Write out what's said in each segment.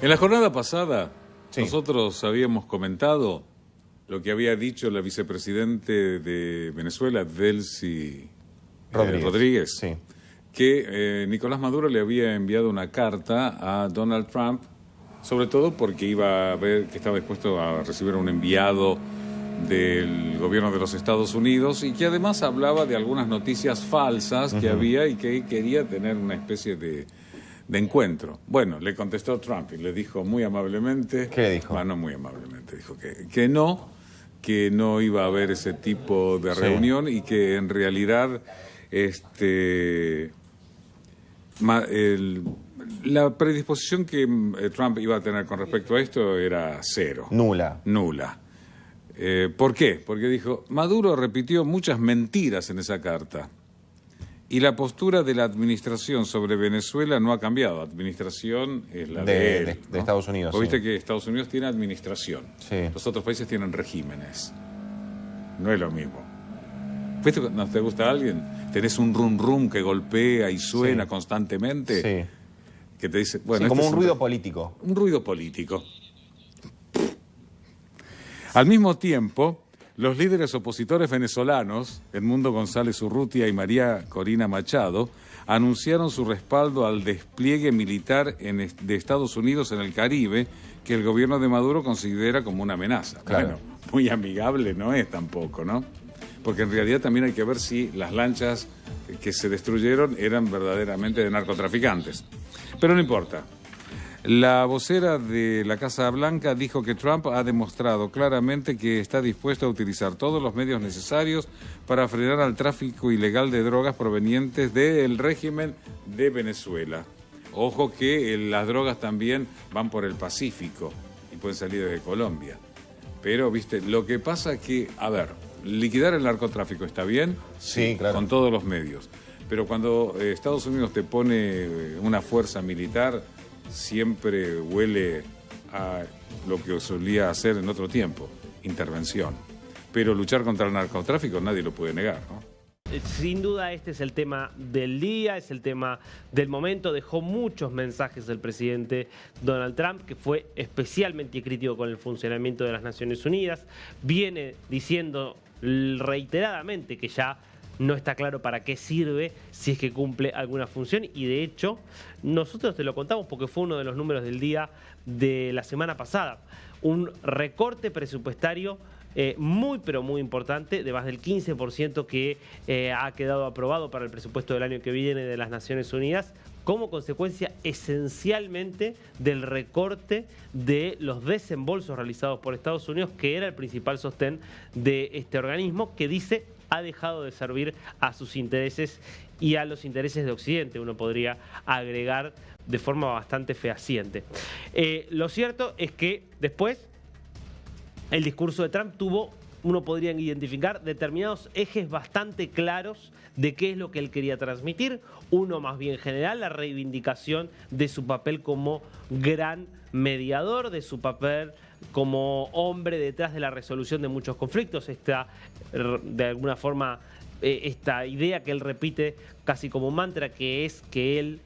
En la jornada pasada, Sí. nosotros habíamos comentado lo que había dicho la vicepresidente de Venezuela, Delcy Rodríguez, Sí. que Nicolás Maduro le había enviado una carta a Donald Trump, sobre todo porque iba a ver que estaba dispuesto a recibir un enviado del gobierno de los Estados Unidos y que además hablaba de algunas noticias falsas que había y que quería tener una especie de encuentro. Bueno, le contestó Trump y le dijo muy amablemente... ¿Qué le dijo? Bueno, no muy amablemente, dijo que no iba a haber ese tipo de Sí. reunión y que en realidad la predisposición que Trump iba a tener con respecto a esto era cero. Nula. ¿Por qué? Porque dijo, Maduro repitió muchas mentiras en esa carta y la postura de la administración sobre Venezuela no ha cambiado. Administración es la de él, ¿no? de Estados Unidos. Vos viste Sí. que Estados Unidos tiene administración. Sí. Los otros países tienen regímenes. No es lo mismo. ¿Viste cuando te gusta alguien? Tenés un rum rum que golpea y suena Sí. constantemente. Sí. Que te dice, bueno, Sí, como este un es ruido político. un ruido político. Al mismo tiempo, los líderes opositores venezolanos, Edmundo González Urrutia y María Corina Machado, anunciaron su respaldo al despliegue militar de Estados Unidos en el Caribe, que el gobierno de Maduro considera como una amenaza. Claro. Bueno, muy amigable no es tampoco, ¿no? Porque en realidad también hay que ver si las lanchas que se destruyeron eran verdaderamente de narcotraficantes. Pero no importa. La vocera de la Casa Blanca dijo que Trump ha demostrado claramente que está dispuesto a utilizar todos los medios necesarios para frenar al tráfico ilegal de drogas provenientes del régimen de Venezuela. Ojo que las drogas también van por el Pacífico y pueden salir desde Colombia. Pero, viste, lo que pasa es que, a ver, liquidar el narcotráfico está bien, Sí, claro. con todos los medios. Pero cuando Estados Unidos te pone una fuerza militar, siempre huele a lo que solía hacer en otro tiempo, intervención. Pero luchar contra el narcotráfico nadie lo puede negar, ¿no? Sin duda este es el tema del día, es el tema del momento. Dejó muchos mensajes el presidente Donald Trump, que fue especialmente crítico con el funcionamiento de las Naciones Unidas. Viene diciendo reiteradamente que ya no está claro para qué sirve, si es que cumple alguna función, y de hecho nosotros te lo contamos porque fue uno de los números del día de la semana pasada. Un recorte presupuestario muy pero muy importante, de más del 15% que ha quedado aprobado para el presupuesto del año que viene de las Naciones Unidas, como consecuencia esencialmente del recorte de los desembolsos realizados por Estados Unidos, que era el principal sostén de este organismo, que dice ha dejado de servir a sus intereses y a los intereses de Occidente, uno podría agregar de forma bastante fehaciente. Lo cierto es que después el discurso de Trump tuvo, uno podría identificar, determinados ejes bastante claros de qué es lo que él quería transmitir. Uno más bien general, la reivindicación de su papel como gran mediador, de su papel como hombre detrás de la resolución de muchos conflictos. De alguna forma, esta idea que él repite casi como mantra, que es que él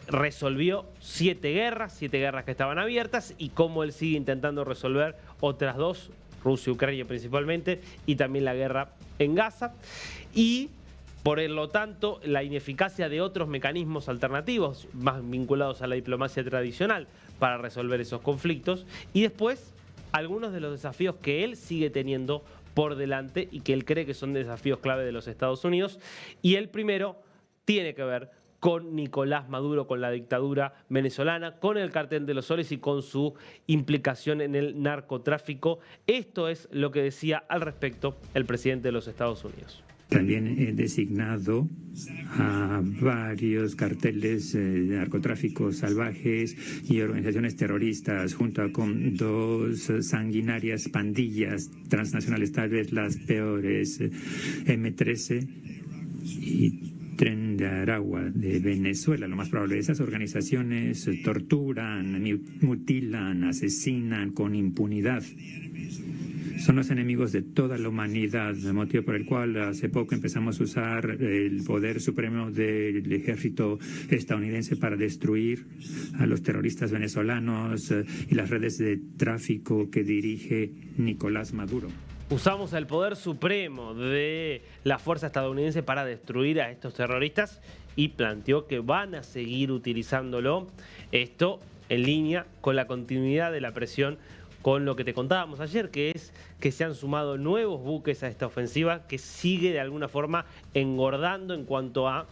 resolvió 7 guerras que estaban abiertas, y cómo él sigue intentando resolver otras 2, Rusia y Ucrania principalmente, y también la guerra en Gaza. Y por lo tanto, la ineficacia de otros mecanismos alternativos más vinculados a la diplomacia tradicional para resolver esos conflictos. Y después, algunos de los desafíos que él sigue teniendo por delante y que él cree que son desafíos clave de los Estados Unidos. Y el primero tiene que ver con Nicolás Maduro, con la dictadura venezolana, con el Cartel de los Soles y con su implicación en el narcotráfico. Esto es lo que decía al respecto el presidente de los Estados Unidos. También he designado a varios carteles de narcotráfico salvajes y organizaciones terroristas, junto con 2 sanguinarias pandillas transnacionales, tal vez las peores, M13 y Tren de Aragua de Venezuela. Lo más probable, esas organizaciones torturan, mutilan, asesinan con impunidad. son los enemigos de toda la humanidad, el motivo por el cual hace poco empezamos a usar el poder supremo del ejército estadounidense para destruir a los terroristas venezolanos y las redes de tráfico que dirige Nicolás Maduro. Usamos el poder supremo de la fuerza estadounidense para destruir a estos terroristas y planteó que van a seguir utilizándolo. Esto en línea con la continuidad de la presión, con lo que te contábamos ayer, que es que se han sumado nuevos buques a esta ofensiva que sigue de alguna forma engordando en cuanto a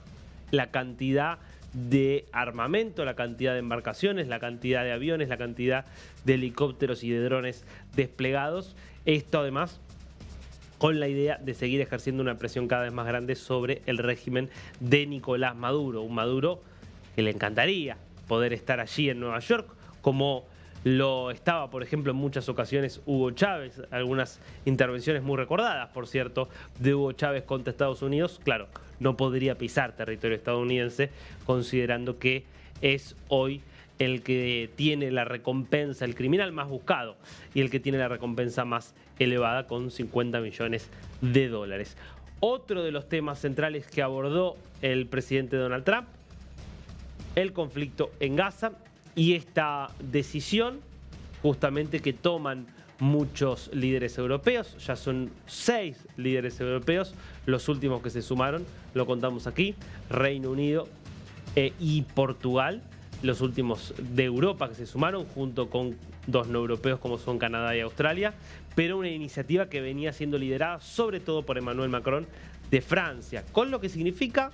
la cantidad de armamento, la cantidad de embarcaciones, la cantidad de aviones, la cantidad de helicópteros y de drones desplegados. Esto además con la idea de seguir ejerciendo una presión cada vez más grande sobre el régimen de Nicolás Maduro. Un Maduro que le encantaría poder estar allí en Nueva York, como lo estaba, por ejemplo, en muchas ocasiones Hugo Chávez. Algunas intervenciones muy recordadas, por cierto, de Hugo Chávez contra Estados Unidos. Claro, no podría pisar territorio estadounidense, considerando que es hoy el que tiene la recompensa, el criminal más buscado y el que tiene la recompensa más elevada, con 50 millones de dólares. Otro de los temas centrales que abordó el presidente Donald Trump, el conflicto en Gaza y esta decisión justamente que toman muchos líderes europeos. Ya son 6 líderes europeos, los últimos que se sumaron, lo contamos aquí, Reino Unido y Portugal, los últimos de Europa que se sumaron, junto con 2 no europeos como son Canadá y Australia, pero una iniciativa que venía siendo liderada sobre todo por Emmanuel Macron de Francia, con lo que significa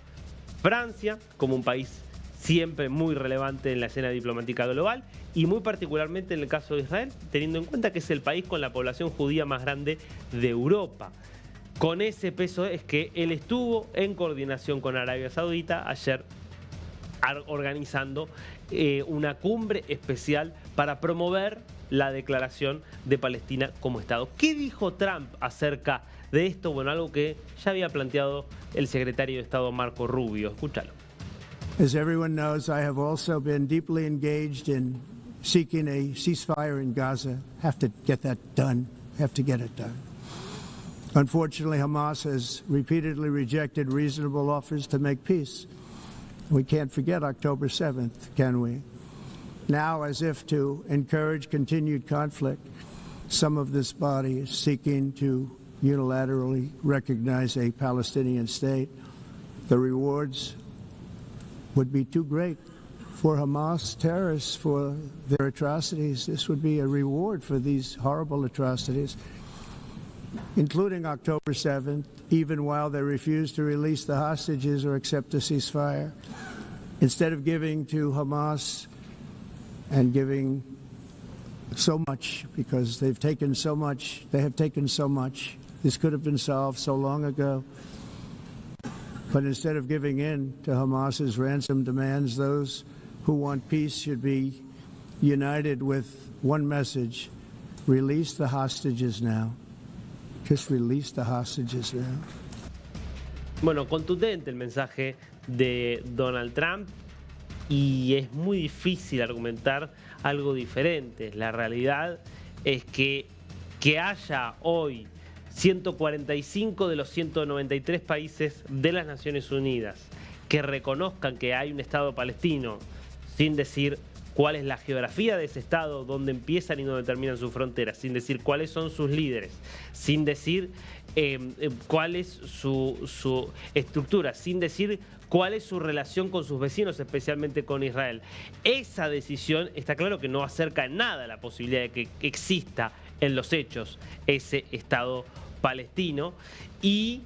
Francia como un país siempre muy relevante en la escena diplomática global y muy particularmente en el caso de Israel, teniendo en cuenta que es el país con la población judía más grande de Europa. Con ese peso es que él estuvo en coordinación con Arabia Saudita ayer organizando una cumbre especial para promover la declaración de Palestina como Estado. ¿Qué dijo Trump acerca de esto? Bueno, algo que ya había planteado el secretario de Estado Marco Rubio. Escúchalo. As everyone knows, I have also been deeply engaged in seeking a ceasefire in Gaza. Have to get that done. Have to get it done. Unfortunately, Hamas has repeatedly rejected reasonable offers to make peace. We can't forget October 7th, can we? Now, as if to encourage continued conflict, some of this body is seeking to unilaterally recognize a Palestinian state. The rewards would be too great for Hamas terrorists for their atrocities. This would be a reward for these horrible atrocities, including October 7th, even while they refuse to release the hostages or accept a ceasefire. Instead of giving to Hamas and giving so much, because they've taken so much, they have taken so much. This could have been solved so long ago. But instead of giving in to Hamas's ransom demands, those who want peace should be united with one message: release the hostages now. Just release the hostages now. Bueno, contundente el mensaje de Donald Trump y es muy difícil argumentar algo diferente. La realidad es que haya hoy 145 de los 193 países de las Naciones Unidas que reconozcan que hay un Estado palestino, sin decir cuál es la geografía de ese Estado, dónde empiezan y dónde terminan sus fronteras, sin decir cuáles son sus líderes, sin decir cuál es su estructura, sin decir cuál es su relación con sus vecinos, especialmente con Israel. Esa decisión está claro que no acerca en nada a la posibilidad de que exista en los hechos ese Estado palestino y,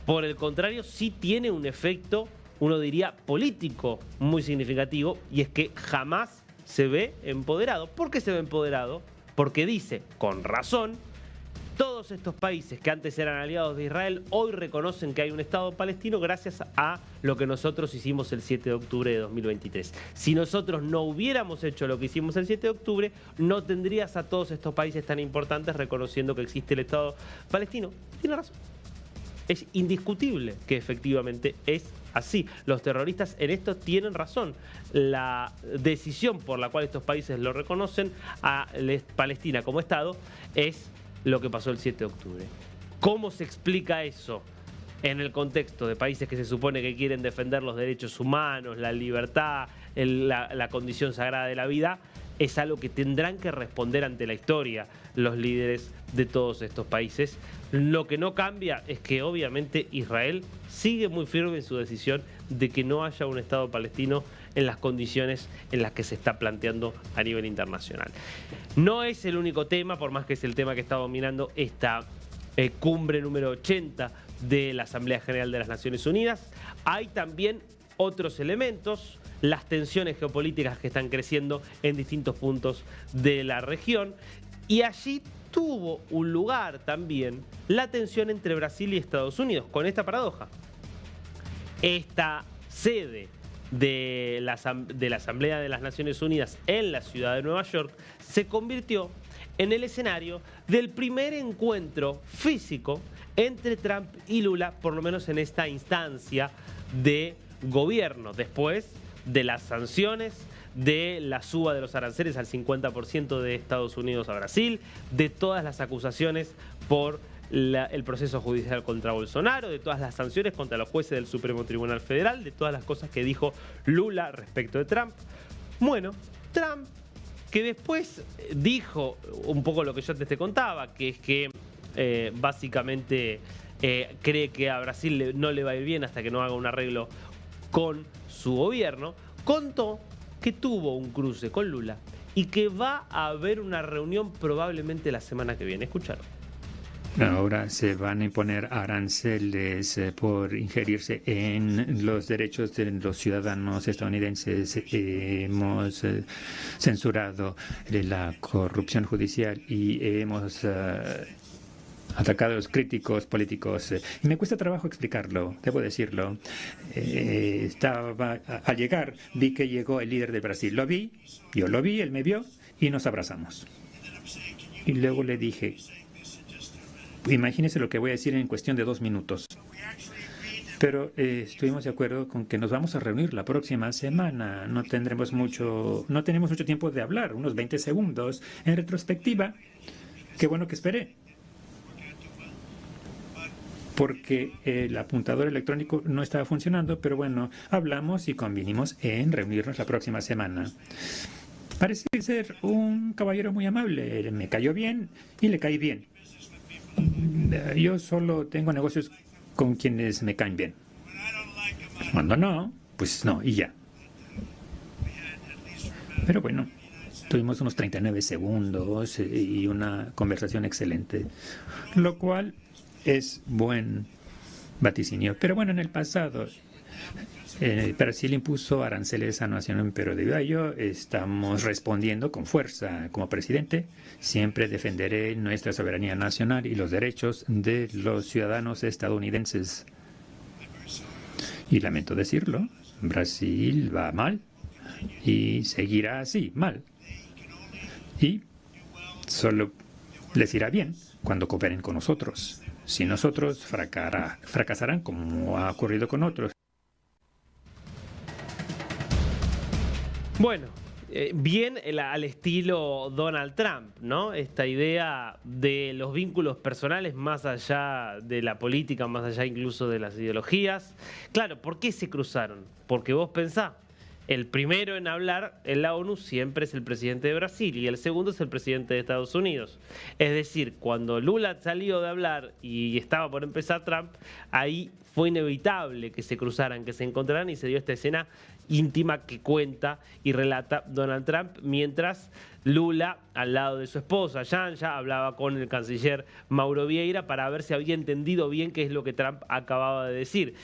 por el contrario, sí tiene un efecto, uno diría, político muy significativo, y es que jamás se ve empoderado. ¿Por qué se ve empoderado? Porque dice, con razón, todos estos países que antes eran aliados de Israel hoy reconocen que hay un Estado palestino gracias a lo que nosotros hicimos el 7 de octubre de 2023. Si nosotros no hubiéramos hecho lo que hicimos el 7 de octubre, no tendrías a todos estos países tan importantes reconociendo que existe el Estado palestino. Tiene razón. Es indiscutible que efectivamente es así. Los terroristas en esto tienen razón. La decisión por la cual estos países lo reconocen a Palestina como Estado es lo que pasó el 7 de octubre. ¿Cómo se explica eso en el contexto de países que se supone que quieren defender los derechos humanos, la libertad, la condición sagrada de la vida? Es algo que tendrán que responder ante la historia los líderes de todos estos países. Lo que no cambia es que obviamente Israel sigue muy firme en su decisión de que no haya un Estado palestino en las condiciones en las que se está planteando a nivel internacional. No es el único tema, por más que es el tema que está dominando esta cumbre número 80 de la Asamblea General de las Naciones Unidas. Hay también otros elementos, las tensiones geopolíticas que están creciendo en distintos puntos de la región, y allí tuvo un lugar también la tensión entre Brasil y Estados Unidos, con esta paradoja. Esta sede de la Asamblea de las Naciones Unidas en la ciudad de Nueva York se convirtió en el escenario del primer encuentro físico entre Trump y Lula, por lo menos en esta instancia de gobierno, después de las sanciones, de la suba de los aranceles al 50% de Estados Unidos a Brasil, de todas las acusaciones por el proceso judicial contra Bolsonaro, de todas las sanciones contra los jueces del Supremo Tribunal Federal, de todas las cosas que dijo Lula respecto de Trump. Bueno, Trump, que después dijo un poco lo que yo te contaba, que es que básicamente cree que a Brasil no le va a ir bien hasta que no haga un arreglo con su gobierno, contó que tuvo un cruce con Lula y que va a haber una reunión probablemente la semana que viene. Escucharon. Ahora se van a imponer aranceles por ingerirse en los derechos de los ciudadanos estadounidenses. Hemos censurado la corrupción judicial y hemos atacado a los críticos políticos. Y me cuesta trabajo explicarlo, debo decirlo. Al llegar, vi que llegó el líder de Brasil. Lo vi, yo lo vi, él me vio y nos abrazamos. Y luego le dije, imagínese lo que voy a decir en cuestión de 2 minutos. Pero estuvimos de acuerdo con que nos vamos a reunir la próxima semana. No tenemos mucho tiempo de hablar, unos 20 segundos. En retrospectiva, qué bueno que esperé, porque el apuntador electrónico no estaba funcionando, pero bueno, hablamos y convinimos en reunirnos la próxima semana. Parece ser un caballero muy amable, me cayó bien y le caí bien. Yo solo tengo negocios con quienes me caen bien. Cuando no, pues no, y ya. Pero bueno, tuvimos unos 39 segundos y una conversación excelente, lo cual es buen vaticinio. Pero bueno, en el pasado, Brasil impuso aranceles a nación, pero debido a ello estamos respondiendo con fuerza. Como presidente, siempre defenderé nuestra soberanía nacional y los derechos de los ciudadanos estadounidenses. Y lamento decirlo, Brasil va mal y seguirá así, mal. Y solo les irá bien cuando cooperen con nosotros. Si nosotros fracasarán como ha ocurrido con otros. Bueno, bien al estilo Donald Trump, ¿no? Esta idea de los vínculos personales más allá de la política, más allá incluso de las ideologías. Claro, ¿por qué se cruzaron? Porque vos pensás, el primero en hablar en la ONU siempre es el presidente de Brasil y el segundo es el presidente de Estados Unidos. Es decir, cuando Lula salió de hablar y estaba por empezar Trump, ahí fue inevitable que se cruzaran, que se encontraran, y se dio esta escena íntima que cuenta y relata Donald Trump, mientras Lula, al lado de su esposa Janja, hablaba con el canciller Mauro Vieira para ver si había entendido bien qué es lo que Trump acababa de decir.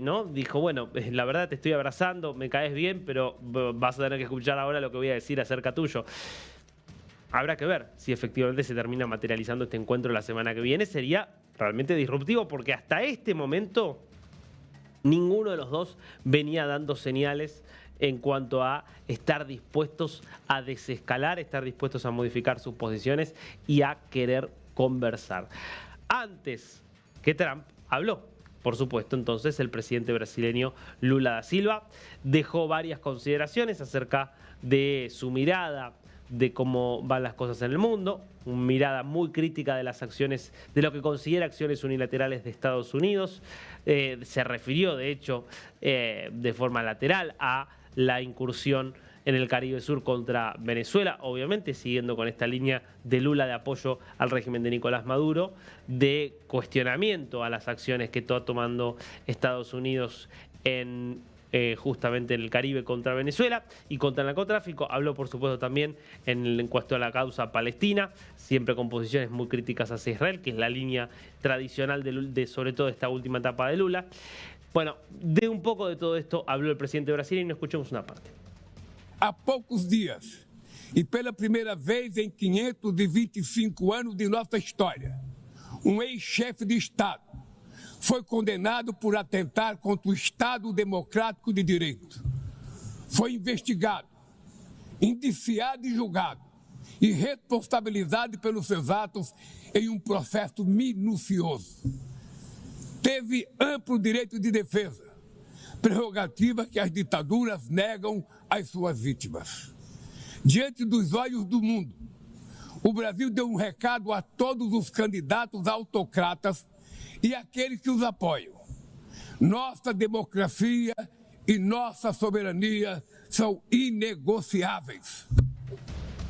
¿No? Dijo, bueno, la verdad te estoy abrazando, me caes bien, pero vas a tener que escuchar ahora lo que voy a decir acerca tuyo. Habrá que ver si efectivamente se termina materializando este encuentro la semana que viene. Sería realmente disruptivo porque hasta este momento ninguno de los dos venía dando señales en cuanto a estar dispuestos a desescalar, estar dispuestos a modificar sus posiciones y a querer conversar. Antes que Trump habló, por supuesto, entonces el presidente brasileño Lula da Silva dejó varias consideraciones acerca de su mirada de cómo van las cosas en el mundo, una mirada muy crítica de las acciones, de lo que considera acciones unilaterales de Estados Unidos. Se refirió, de hecho, de forma lateral a la incursión en el Caribe Sur contra Venezuela, obviamente siguiendo con esta línea de Lula de apoyo al régimen de Nicolás Maduro, de cuestionamiento a las acciones que está tomando Estados Unidos en justamente en el Caribe contra Venezuela y contra el narcotráfico. Habló, por supuesto, también en cuanto a la causa palestina, siempre con posiciones muy críticas hacia Israel, que es la línea tradicional de sobre todo esta última etapa de Lula. Bueno, de un poco de todo esto habló el presidente de Brasil y nos escuchamos una parte. Há poucos dias, e pela primeira vez em 525 anos de nossa história, ex-chefe de Estado foi condenado por atentar contra o Estado democrático de direito. Foi investigado, indiciado e julgado, e responsabilizado pelos seus atos em processo minucioso. Teve amplo direito de defesa, prerrogativa que as ditaduras negam às suas vítimas. Diante dos olhos do mundo, o Brasil deu recado a todos os candidatos autocratas e aqueles que os apoiam. Nossa democracia e nossa soberania são inegociáveis.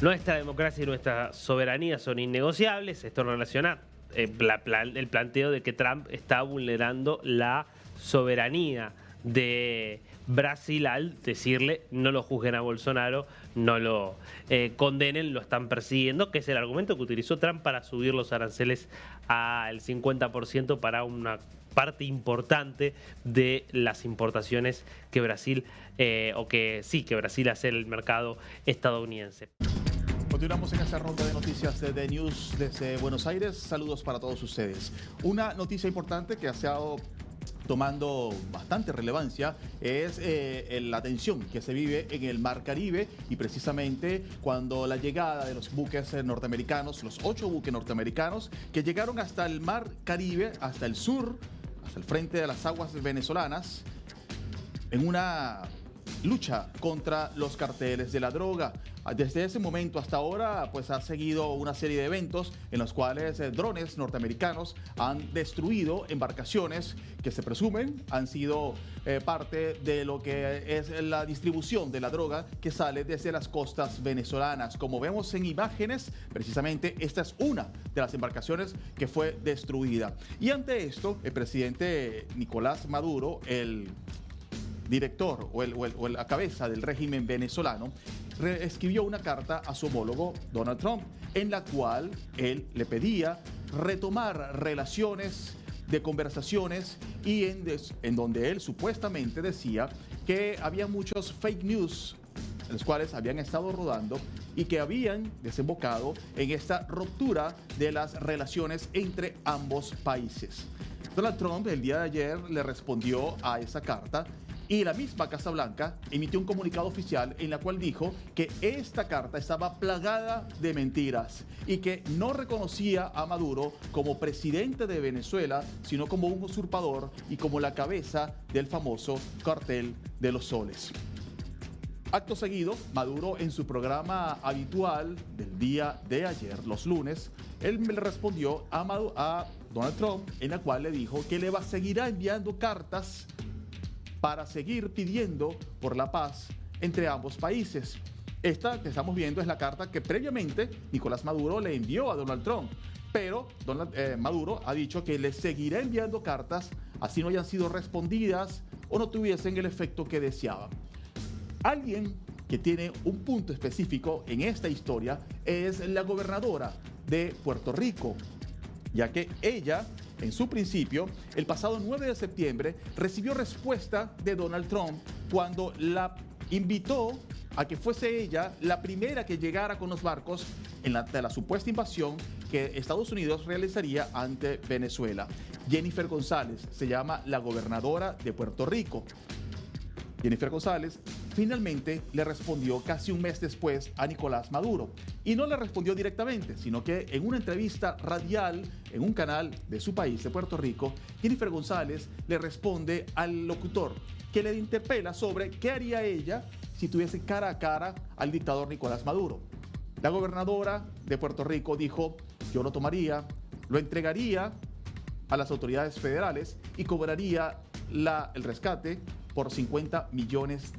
Nuestra democracia y nuestra soberanía son innegociables. Esto relaciona el planteo de que Trump está vulnerando la soberanía de Brasil al decirle no lo juzguen a Bolsonaro, no lo condenen, lo están persiguiendo, que es el argumento que utilizó Trump para subir los aranceles al 50% para una parte importante de las importaciones que Brasil, que Brasil hace en el mercado estadounidense. Continuamos en esta ronda de noticias de News desde Buenos Aires. Saludos para todos ustedes. Una noticia importante que ha estado tomando bastante relevancia es la tensión que se vive en el Mar Caribe y precisamente cuando la llegada de los buques norteamericanos, los 8 buques norteamericanos que llegaron hasta el Mar Caribe, hasta el sur, hasta el frente de las aguas venezolanas, en una lucha contra los carteles de la droga. Desde ese momento hasta ahora, pues ha seguido una serie de eventos en los cuales drones norteamericanos han destruido embarcaciones que se presumen han sido parte de lo que es la distribución de la droga que sale desde las costas venezolanas. Como vemos en imágenes, precisamente esta es una de las embarcaciones que fue destruida. Y ante esto, el presidente Nicolás Maduro, el director o la cabeza del régimen venezolano, escribió una carta a su homólogo Donald Trump, en la cual él le pedía retomar relaciones de conversaciones y en donde él supuestamente decía que había muchos fake news en los cuales habían estado rodando y que habían desembocado en esta ruptura de las relaciones entre ambos países. Donald Trump el día de ayer le respondió a esa carta y la misma Casa Blanca emitió un comunicado oficial en la cual dijo que esta carta estaba plagada de mentiras y que no reconocía a Maduro como presidente de Venezuela, sino como un usurpador y como la cabeza del famoso cartel de los soles. Acto seguido, Maduro en su programa habitual del día de ayer, los lunes, él le respondió a Donald Trump, en la cual le dijo que seguirá enviando cartas para seguir pidiendo por la paz entre ambos países. Esta que estamos viendo es la carta que previamente Nicolás Maduro le envió a Donald Trump, pero Maduro ha dicho que le seguirá enviando cartas así no hayan sido respondidas o no tuviesen el efecto que deseaban. Alguien que tiene un punto específico en esta historia es la gobernadora de Puerto Rico, ya que ella, en su principio, el pasado 9 de septiembre, recibió respuesta de Donald Trump cuando la invitó a que fuese ella la primera que llegara con los barcos de la supuesta invasión que Estados Unidos realizaría ante Venezuela. Jennifer González se llama la gobernadora de Puerto Rico. Jennifer González finalmente le respondió casi un mes después a Nicolás Maduro. Y no le respondió directamente, sino que en una entrevista radial en un canal de su país, de Puerto Rico, Jennifer González le responde al locutor que le interpela sobre qué haría ella si tuviese cara a cara al dictador Nicolás Maduro. La gobernadora de Puerto Rico dijo, yo lo tomaría, lo entregaría a las autoridades federales y cobraría el rescate por $50 millones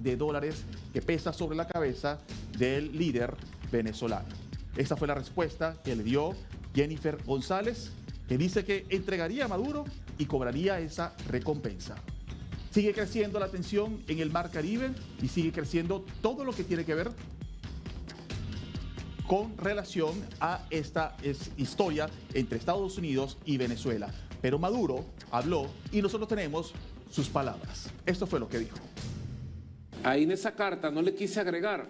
que pesa sobre la cabeza del líder venezolano. Esta fue la respuesta que le dio Jennifer González, que dice que entregaría a Maduro y cobraría esa recompensa. Sigue creciendo la tensión en el Mar Caribe y sigue creciendo todo lo que tiene que ver con relación a esta historia entre Estados Unidos y Venezuela. Pero Maduro habló y nosotros tenemos sus palabras. Esto fue lo que dijo. Ahí en esa carta no le quise agregar,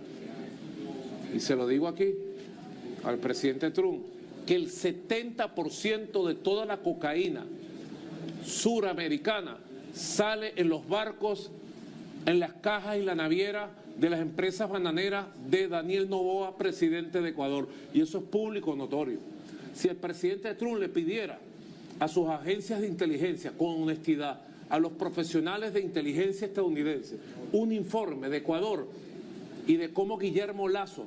y se lo digo aquí al presidente Trump, que el 70% de toda la cocaína suramericana sale en los barcos, en las cajas y la naviera de las empresas bananeras de Daniel Noboa, presidente de Ecuador. Y eso es público notorio. Si el presidente Trump le pidiera a sus agencias de inteligencia, con honestidad, a los profesionales de inteligencia estadounidense, un informe de Ecuador y de cómo Guillermo Lasso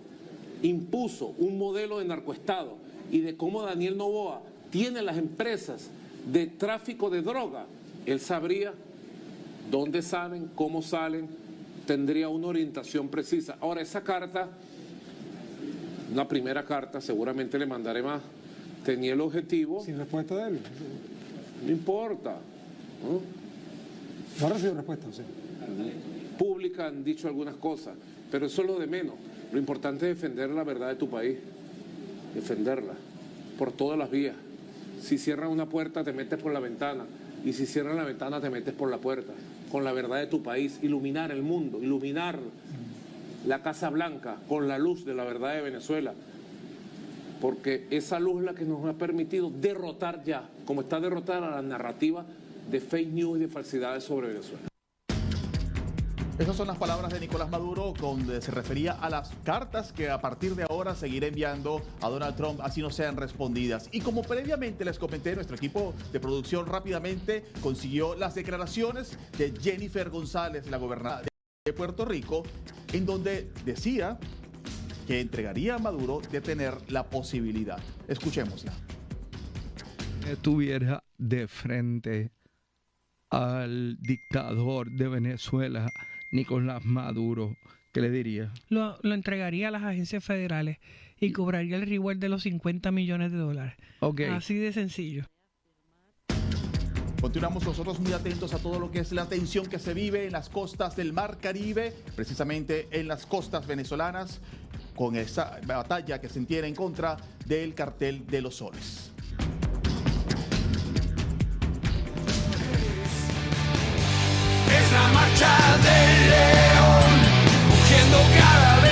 impuso un modelo de narcoestado y de cómo Daniel Noboa tiene las empresas de tráfico de droga, él sabría dónde salen, cómo salen, tendría una orientación precisa. Ahora, esa carta, una primera carta, seguramente le mandaré más, tenía el objetivo... ¿Sin respuesta de él? No importa, ¿no? ¿No ha recibido respuesta? Sí. Pública han dicho algunas cosas, pero eso es lo de menos. Lo importante es defender la verdad de tu país, defenderla por todas las vías. Si cierran una puerta, te metes por la ventana, y si cierran la ventana, te metes por la puerta, con la verdad de tu país, iluminar el mundo, iluminar la Casa Blanca con la luz de la verdad de Venezuela, porque esa luz es la que nos ha permitido derrotar ya, como está derrotada la narrativa de fake news y de falsedades sobre Venezuela. Esas son las palabras de Nicolás Maduro, donde se refería a las cartas que a partir de ahora seguirá enviando a Donald Trump, así no sean respondidas. Y como previamente les comenté, nuestro equipo de producción rápidamente consiguió las declaraciones de Jennifer González, la gobernadora de Puerto Rico, en donde decía que entregaría a Maduro de tener la posibilidad. Escuchémosla. Estuviera de frente al dictador de Venezuela, Nicolás Maduro, ¿qué le diría? Lo entregaría a las agencias federales y cobraría el reward de los $50 millones. Okay. Así de sencillo. Continuamos nosotros muy atentos a todo lo que es la tensión que se vive en las costas del Mar Caribe, precisamente en las costas venezolanas, con esa batalla que se entiende en contra del Cartel de los Soles. Es la marcha del león, rugiendo cada